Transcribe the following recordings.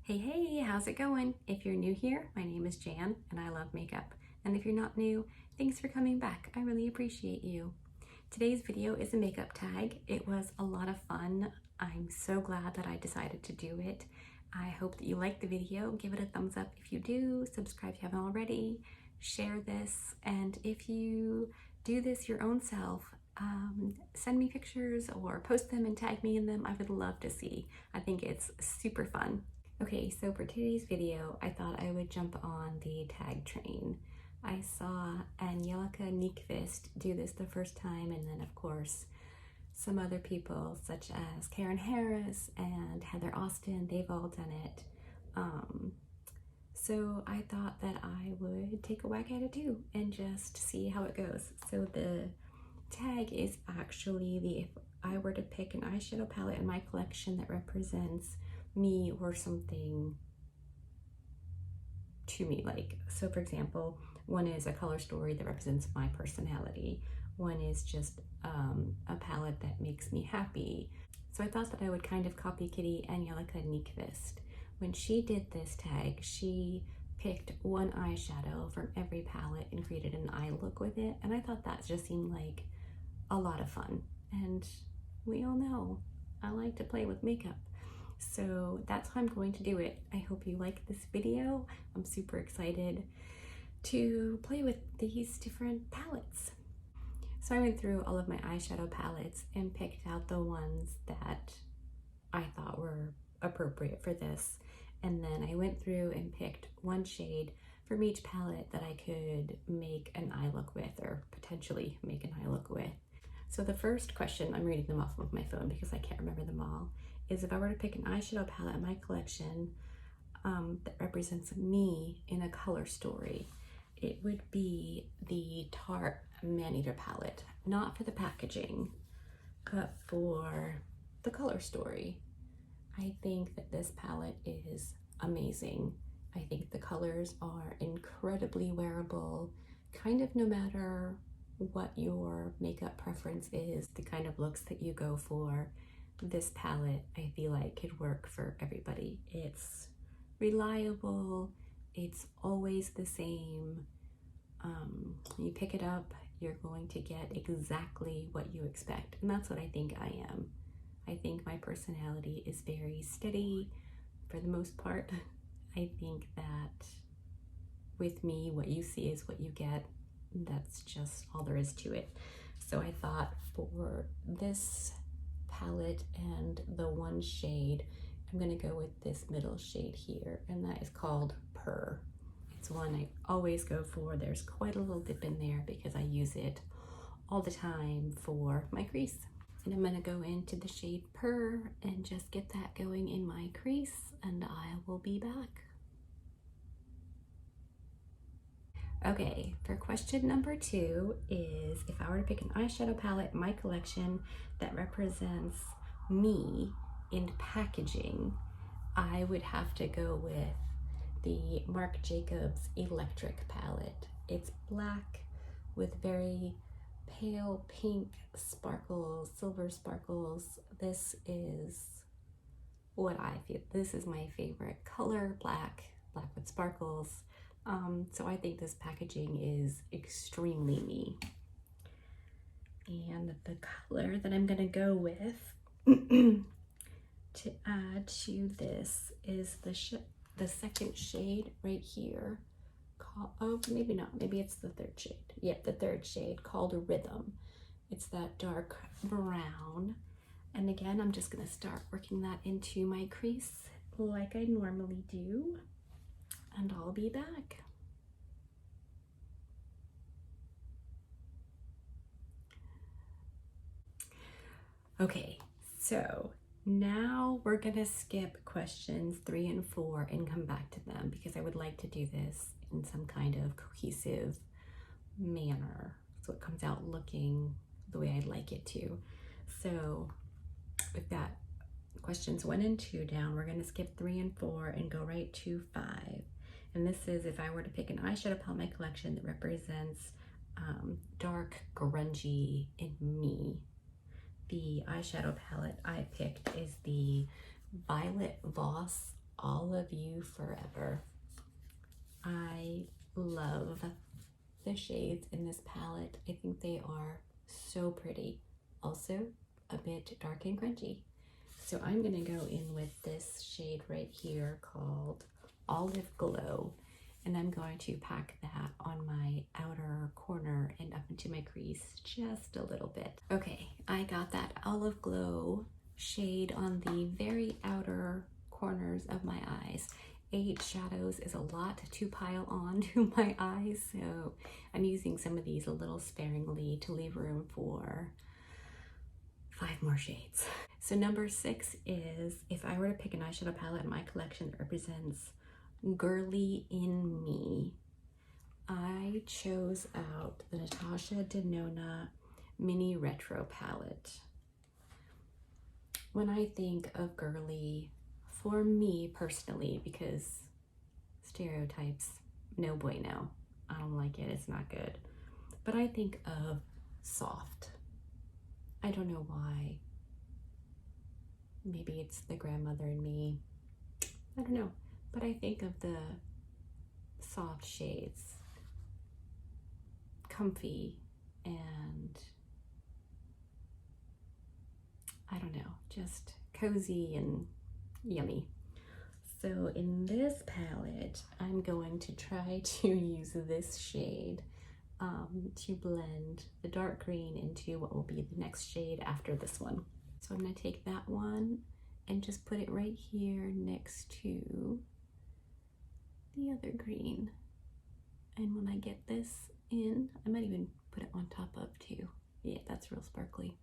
Hey, how's it going? If you're new here, my name is Jan and I love makeup. And if you're not new, thanks for coming back. I really appreciate you. Today's video is a makeup tag. It was a lot of fun. I'm so glad that I decided to do it. I hope that you liked the video. Give it a thumbs up if you do, subscribe if you haven't already, share this, and if you do this your own self, send me pictures or post them and tag me in them. I would love to see. I think it's super fun. Okay, so for today's video, I thought I would jump on the tag train. I saw Angelica Nyqvist do this the first time, and then of course some other people such as Karen Harris and Heather Austin, they've all done it. So I thought that I would take a whack at it too and just see how it goes. So the tag is actually if I were to pick an eyeshadow palette in my collection that represents me or something to me, like, so for example, one is a color story that represents my personality, one is just a palette that makes me happy. So I thought that I would kind of copy Kitty Angelica Nyqvist. When she did this tag, she picked one eyeshadow from every palette and created an eye look with it, and I thought that just seemed like a lot of fun, and we all know I like to play with makeup. So that's how I'm going to do it. I hope you like this video. I'm super excited to play with these different palettes. So I went through all of my eyeshadow palettes and picked out the ones that I thought were appropriate for this. And then I went through and picked one shade from each palette that I could make an eye look with, or potentially make an eye look with. So the first question, I'm reading them off of my phone because I can't remember them all, is if I were to pick an eyeshadow palette in my collection that represents me in a color story, it would be the Tarte Maneater palette, not for the packaging, but for the color story. I think that this palette is amazing. I think the colors are incredibly wearable, kind of no matter what your makeup preference is, the kind of looks that you go for. This palette, I feel like, could work for everybody. It's reliable, it's always the same. You pick it up, you're going to get exactly what you expect, and that's what I think I am. I think my personality is very steady for the most part. I think that with me, what you see is what you get. That's just all there is to it. So I thought for this palette and the one shade, I'm gonna go with this middle shade here, and that is called Purr. It's one I always go for. There's quite a little dip in there because I use it all the time for my crease. And I'm gonna go into the shade Purr and just get that going in my crease, and I will be back. Okay, for question number 2 is if I were to pick an eyeshadow palette in my collection that represents me in packaging, I would have to go with the Marc Jacobs Electric palette. It's black with very pale pink sparkles, silver sparkles. This is what I feel. This is my favorite color, black with sparkles. So I think this packaging is extremely me. And the color that I'm gonna go with to add to this is the second shade right here. Oh, maybe not, maybe it's the third shade. Yep, the third shade, called Rhythm. It's that dark brown. And again, I'm just gonna start working that into my crease like I normally do, and I'll be back. Okay, so now we're gonna skip questions 3 and 4 and come back to them because I would like to do this in some kind of cohesive manner so it comes out looking the way I'd like it to. So we've got questions 1 and 2 down. We're gonna skip 3 and 4 and go right to 5. And this is if I were to pick an eyeshadow palette in my collection that represents dark, grungy in me. The eyeshadow palette I picked is the Violet Voss All of You Forever. I love the shades in this palette. I think they are so pretty. Also a bit dark and crunchy. So I'm gonna go in with this shade right here called Olive Glow, and I'm going to pack that on my outer corner and up into my crease just a little bit. Okay, I got that Olive Glow shade on the very outer corners of my eyes. 8 shadows is a lot to pile on to my eyes, so I'm using some of these a little sparingly to leave room for 5 more shades. So number 6 is, if I were to pick an eyeshadow palette in my collection that represents girly in me, I chose out the Natasha Denona Mini Retro palette. When I think of girly, for me personally, because stereotypes, no bueno. I don't like it, it's not good. But I think of soft. I don't know why. Maybe it's the grandmother in me. I don't know. But I think of the soft shades. Comfy and I don't know, just cozy and yummy. So in this palette, I'm going to try to use this shade to blend the dark green into what will be the next shade after this one. So I'm going to take that one and just put it right here next to the other green. And when I get this in, I might even put it on top of too. Yeah, that's real sparkly.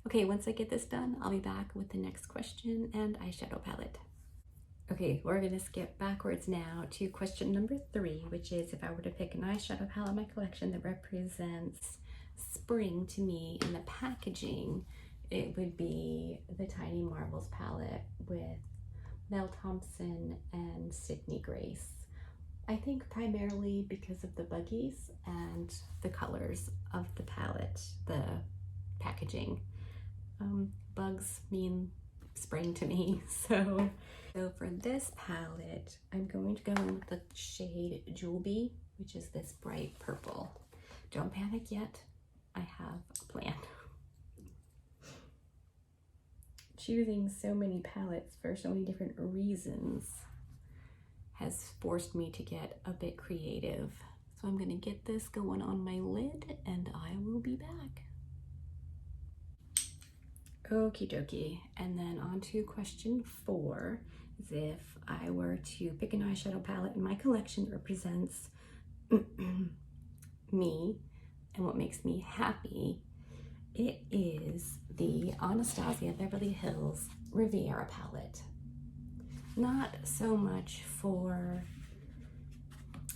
Okay, once I get this done, I'll be back with the next question and eyeshadow palette. Okay, we're gonna skip backwards now to question number 3, which is, if I were to pick an eyeshadow palette in my collection that represents spring to me in the packaging, it would be the Tiny Marvels palette with Mel Thompson and Sydney Grace. I think primarily because of the buggies and the colors of the palette, the packaging. Bugs mean spring to me, so for this palette, I'm going to go in with the shade Jewel Bee, which is this bright purple. Don't panic yet, I have a plan. Choosing so many palettes for so many different reasons has forced me to get a bit creative. So I'm gonna get this going on my lid and I will be back. Okie dokie, and then on to question 4, is if I were to pick an eyeshadow palette in my collection that represents me and what makes me happy, it is the Anastasia Beverly Hills Riviera palette. Not so much for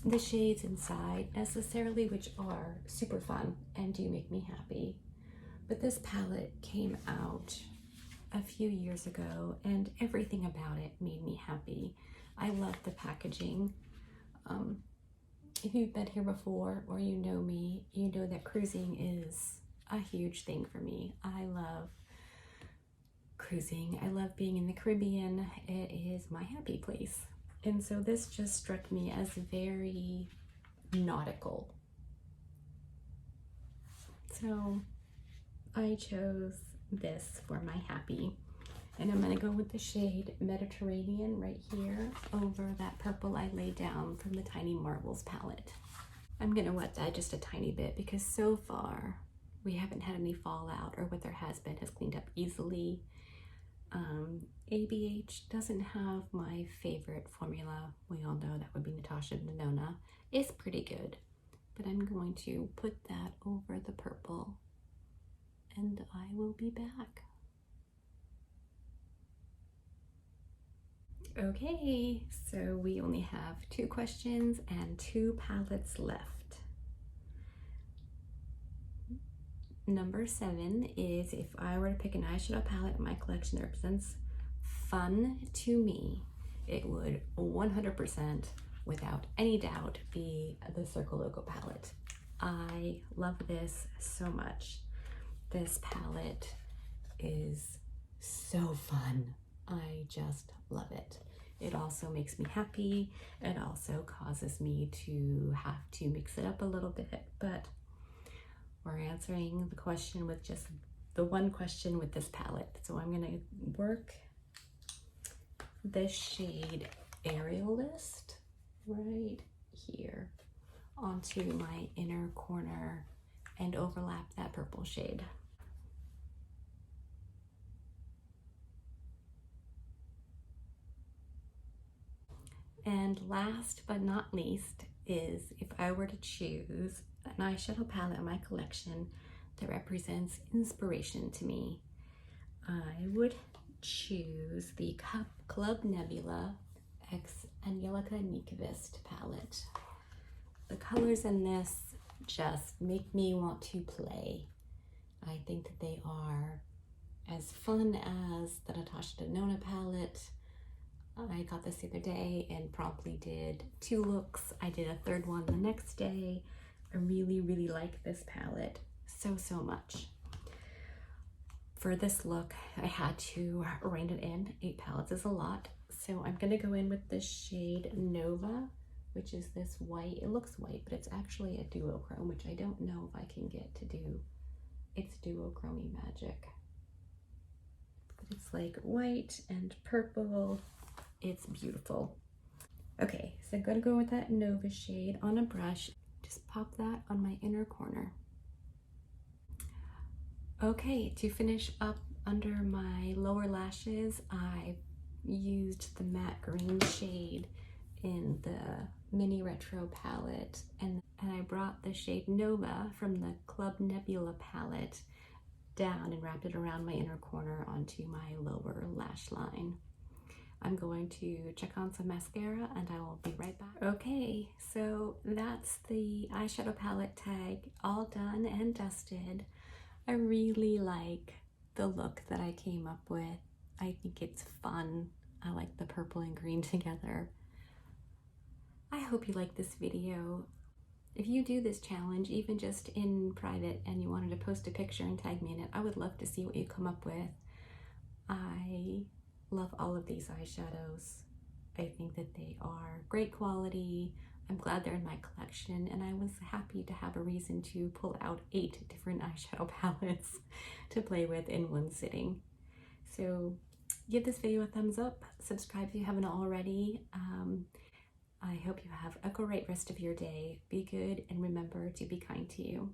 the shades inside necessarily, which are super fun and do make me happy. But this palette came out a few years ago and everything about it made me happy. I love the packaging. If you've been here before or you know me, you know that cruising is a huge thing for me. I love cruising. I love being in the Caribbean. It is my happy place. And so this just struck me as very nautical. So I chose this for my happy, and I'm gonna go with the shade Mediterranean right here over that purple I laid down from the Tiny Marvels palette. I'm gonna wet that just a tiny bit because so far we haven't had any fallout, or what there has been has cleaned up easily. ABH doesn't have my favorite formula. We all know that would be Natasha Denona. It's pretty good, but I'm going to put that over the purple and I will be back. Okay, so we only have 2 questions and 2 palettes left. Number 7 is, if I were to pick an eyeshadow palette in my collection that represents fun to me, it would 100% without any doubt be the Circle Loco palette. I love this so much. This palette is so fun. I just love it. It also makes me happy. It also causes me to have to mix it up a little bit, but we're answering the question with just the one question with this palette. So I'm gonna work this shade Aerialist right here onto my inner corner and overlap that purple shade. And last but not least is if I were to choose an eyeshadow palette in my collection that represents inspiration to me, I would choose the Club Nebula X Angelica Nyquist palette. The colors in this just make me want to play. I think that they are as fun as the Natasha Denona palette. I got this the other day and promptly did 2 looks. I did a 3rd one the next day. I really, really like this palette so much. For this look, I had to rein it in. 8 palettes is a lot. So I'm gonna go in with this shade Nova, which is this white. It looks white, but it's actually a duochrome, which I don't know if I can get to do its duochrome magic. But it's like white and purple. It's beautiful. Okay, so I'm gonna go with that Nova shade on a brush. Just pop that on my inner corner. Okay, to finish up under my lower lashes, I used the matte green shade in the Mini Retro palette, and I brought the shade Nova from the Club Nebula palette down and wrapped it around my inner corner onto my lower lash line. I'm going to check on some mascara and I will be right back. Okay, so that's the eyeshadow palette tag all done and dusted. I really like the look that I came up with. I think it's fun. I like the purple and green together. I hope you like this video. If you do this challenge, even just in private, and you wanted to post a picture and tag me in it, I would love to see what you come up with. I love all of these eyeshadows. I think that they are great quality. I'm glad they're in my collection, and I was happy to have a reason to pull out 8 different eyeshadow palettes to play with in one sitting. So give this video a thumbs up, subscribe if you haven't already. I hope you have a great rest of your day. Be good and remember to be kind to you.